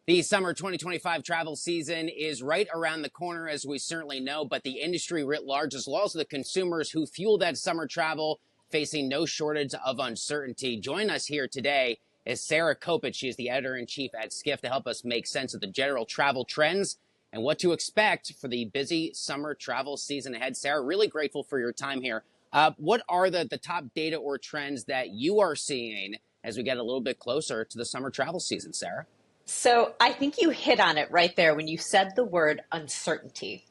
The summer 2025 travel season is right around the corner, as we certainly know, but the industry writ large, as well as the consumers who fuel that summer travel, facing no shortage of uncertainty. Join us here today is Sarah Kopit. She is the editor-in-chief at Skift to help us make sense of the general travel trends and what to expect for the busy summer travel season ahead. Sarah, really grateful for your time here. What are the top data or trends that you are seeing as we get a little bit closer to the summer travel season, Sarah? So I think you hit on it right there when you said the word uncertainty.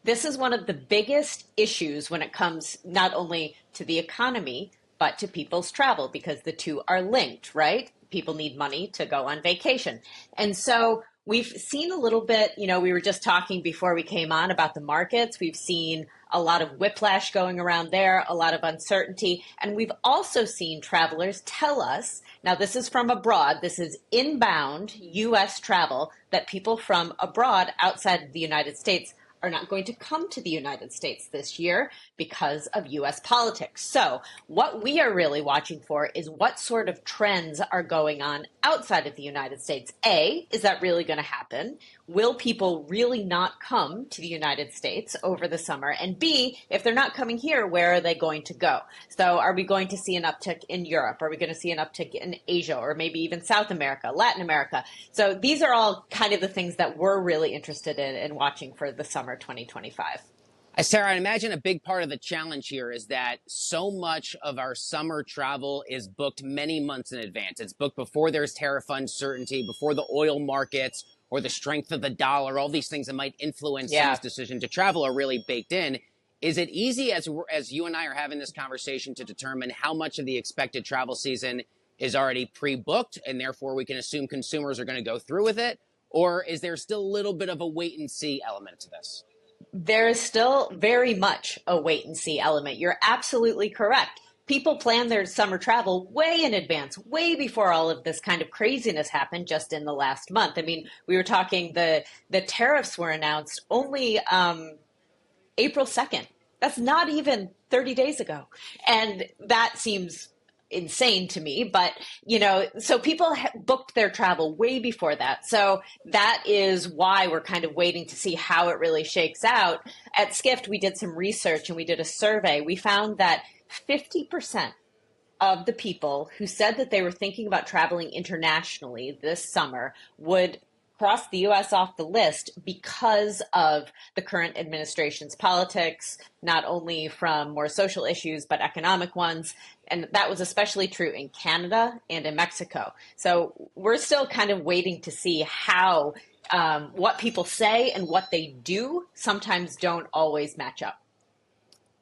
This is one of the biggest issues when it comes not only to the economy, but to people's travel, because the two are linked, right? People need money to go on vacation. And so we've seen a little bit, we were just talking before we came on about the markets. We've seen a lot of whiplash going around there, a lot of uncertainty. And we've also seen travelers tell us, now this is from abroad, this is inbound US travel, that people from abroad outside of the United States are not going to come to the United States this year because of US politics. So what we are really watching for is what sort of trends are going on outside of the United States. A, is that really going to happen? Will people really not come to the United States over the summer? And B, if they're not coming here, where are they going to go? So are we going to see an uptick in Europe? Are we going to see an uptick in Asia, or maybe even South America, Latin America? So these are all kind of the things that we're really interested in watching for the summer 2025. Sarah, I imagine a big part of the challenge here is that so much of our summer travel is booked many months in advance. It's booked before there's tariff uncertainty, before the oil markets or the strength of the dollar. All these things that might influence someone's decision to travel are really baked in. Is it easy, as you and I are having this conversation, to determine how much of the expected travel season is already pre-booked, and therefore we can assume consumers are going to go through with it? Or is there still a little bit of a wait-and-see element to this? There is still very much a wait and see element. You're absolutely correct. People plan their summer travel way in advance, way before all of this kind of craziness happened just in the last month. I mean, we were talking, the tariffs were announced only April 2nd. That's not even 30 days ago. And that seems insane to me, but so people booked their travel way before that. So that is why we're kind of waiting to see how it really shakes out. At Skift, we did some research and we did a survey. We found that 50% of the people who said that they were thinking about traveling internationally this summer would cross the U.S. off the list because of the current administration's politics, not only from more social issues, but economic ones. And that was especially true in Canada and in Mexico. So we're still kind of waiting to see how what people say and what they do sometimes don't always match up.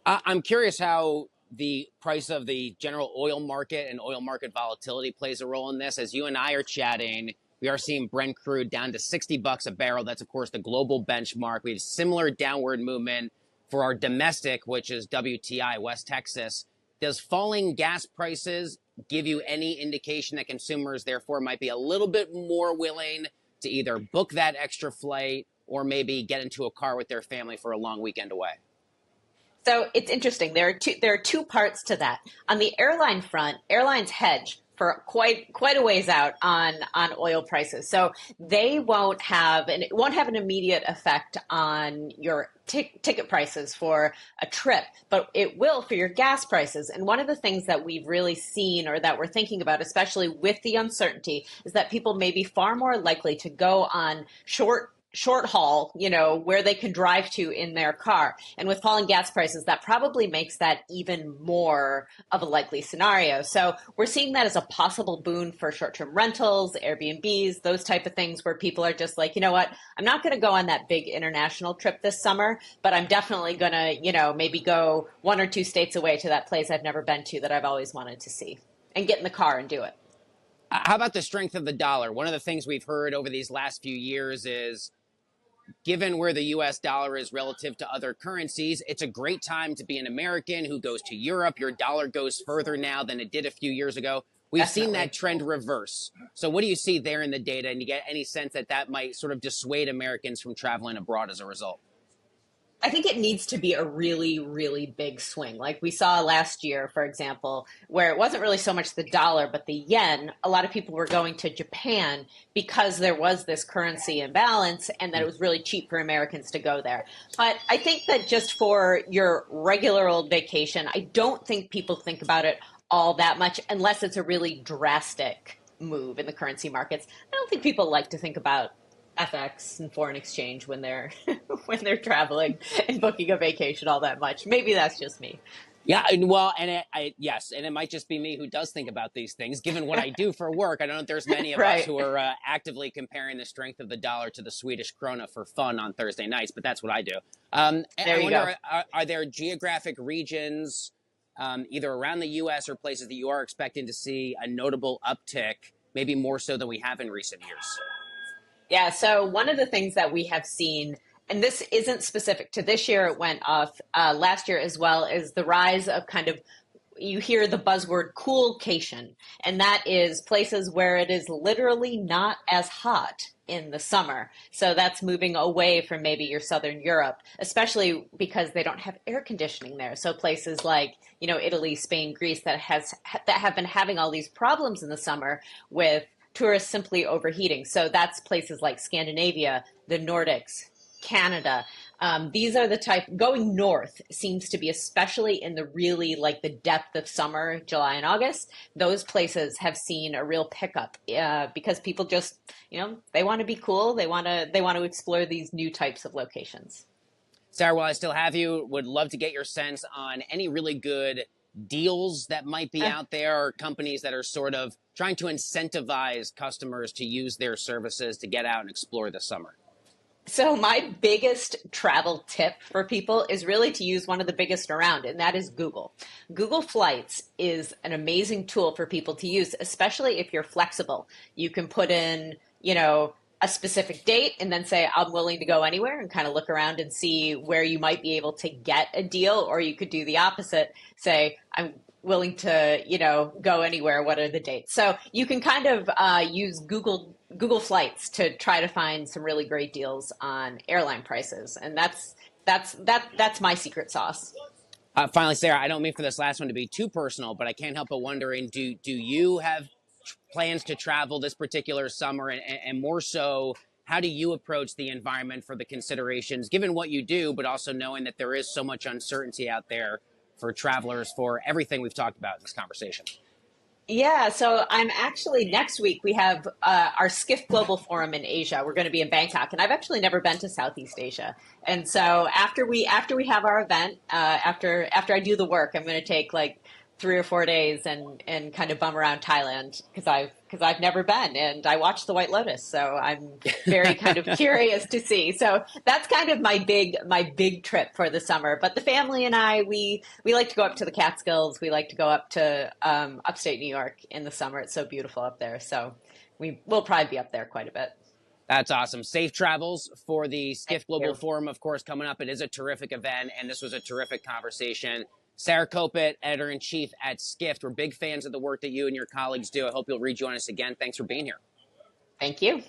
I'm curious how the price of the general oil market and oil market volatility plays a role in this. As you and I are chatting, we are seeing Brent crude down to $60 a barrel. That's, of course, the global benchmark. We have similar downward movement for our domestic, which is WTI, West Texas. Does falling gas prices give you any indication that consumers, therefore, might be a little bit more willing to either book that extra flight or maybe get into a car with their family for a long weekend away? So it's interesting. There are two parts to that. On the airline front, airlines hedge for quite a ways out on oil prices. So they won't have, and it won't have an immediate effect on your ticket prices for a trip, but it will for your gas prices. And one of the things that we've really seen, or that we're thinking about, especially with the uncertainty, is that people may be far more likely to go on short haul, where they can drive to in their car. And with falling gas prices, that probably makes that even more of a likely scenario. So we're seeing that as a possible boon for short-term rentals, Airbnbs, those type of things where people are just like, you know what, I'm not going to go on that big international trip this summer, but I'm definitely going to, maybe go 1 or 2 states away to that place I've never been to that I've always wanted to see, and get in the car and do it. How about the strength of the dollar? One of the things we've heard over these last few years is, given where the U.S. dollar is relative to other currencies, it's a great time to be an American who goes to Europe. Your dollar goes further now than it did a few years ago. We've seen that trend reverse. So what do you see there in the data? And you get any sense that that might sort of dissuade Americans from traveling abroad as a result? I think it needs to be a really, really big swing. Like we saw last year, for example, where it wasn't really so much the dollar, but the yen. A lot of people were going to Japan because there was this currency imbalance and that it was really cheap for Americans to go there. But I think that just for your regular old vacation, I don't think people think about it all that much unless it's a really drastic move in the currency markets. I don't think people like to think about FX and foreign exchange when they're when they're traveling and booking a vacation all that much. Maybe that's just me. Yeah, well, and yes, and it might just be me who does think about these things, given what I do for work. I don't know if there's many of us Right. who are actively comparing the strength of the dollar to the Swedish krona for fun on Thursday nights, but that's what I do. There I you go. wonder, are there geographic regions, either around the U.S. or places that you are expecting to see a notable uptick, maybe more so than we have in recent years? Yeah, so one of the things that we have seen, and this isn't specific to this year, it went off last year as well, is the rise of kind of, you hear the buzzword coolcation, and that is places where it is literally not as hot in the summer. So that's moving away from maybe your southern Europe, especially because they don't have air conditioning there. So places like, Italy, Spain, Greece that have been having all these problems in the summer with tourists simply overheating. So that's places like Scandinavia, the Nordics, Canada. These are the type going north seems to be, especially in the really like the depth of summer, July and August. Those places have seen a real pickup because people just, they want to be cool. They want to explore these new types of locations. Sarah, while I still have you, would love to get your sense on any really good deals that might be out there, or companies that are sort of trying to incentivize customers to use their services to get out and explore this summer. So my biggest travel tip for people is really to use one of the biggest around, and that is Google. Google Flights is an amazing tool for people to use, especially if you're flexible. You can put in, a specific date and then say, I'm willing to go anywhere and kind of look around and see where you might be able to get a deal. Or you could do the opposite, say, I'm willing to, go anywhere. What are the dates? So you can kind of use Google Flights to try to find some really great deals on airline prices, and that's my secret sauce. Finally, Sarah, I don't mean for this last one to be too personal, but I can't help but wondering: do you have plans to travel this particular summer, and more so, how do you approach the environment for the considerations, given what you do, but also knowing that there is so much uncertainty out there for travelers for everything we've talked about in this conversation? Yeah, so I'm actually next week we have our Skift Global Forum in Asia. We're going to be in Bangkok, and I've actually never been to Southeast Asia. And so after we have our event, after I do the work, I'm going to take like 3 or 4 days and kind of bum around Thailand because I've never been, and I watched The White Lotus, so I'm very kind of curious to see. So that's kind of my big trip for the summer. But the family and I, we like to go up to the Catskills. We like to go up to upstate New York in the summer. It's so beautiful up there. So we'll probably be up there quite a bit. That's awesome. Safe travels for the Thank Skift Global you. Forum, of course, coming up. It is a terrific event, and this was a terrific conversation. Sarah Kopit, Editor-in-Chief at Skift. We're big fans of the work that you and your colleagues do. I hope you'll rejoin us again. Thanks for being here. Thank you.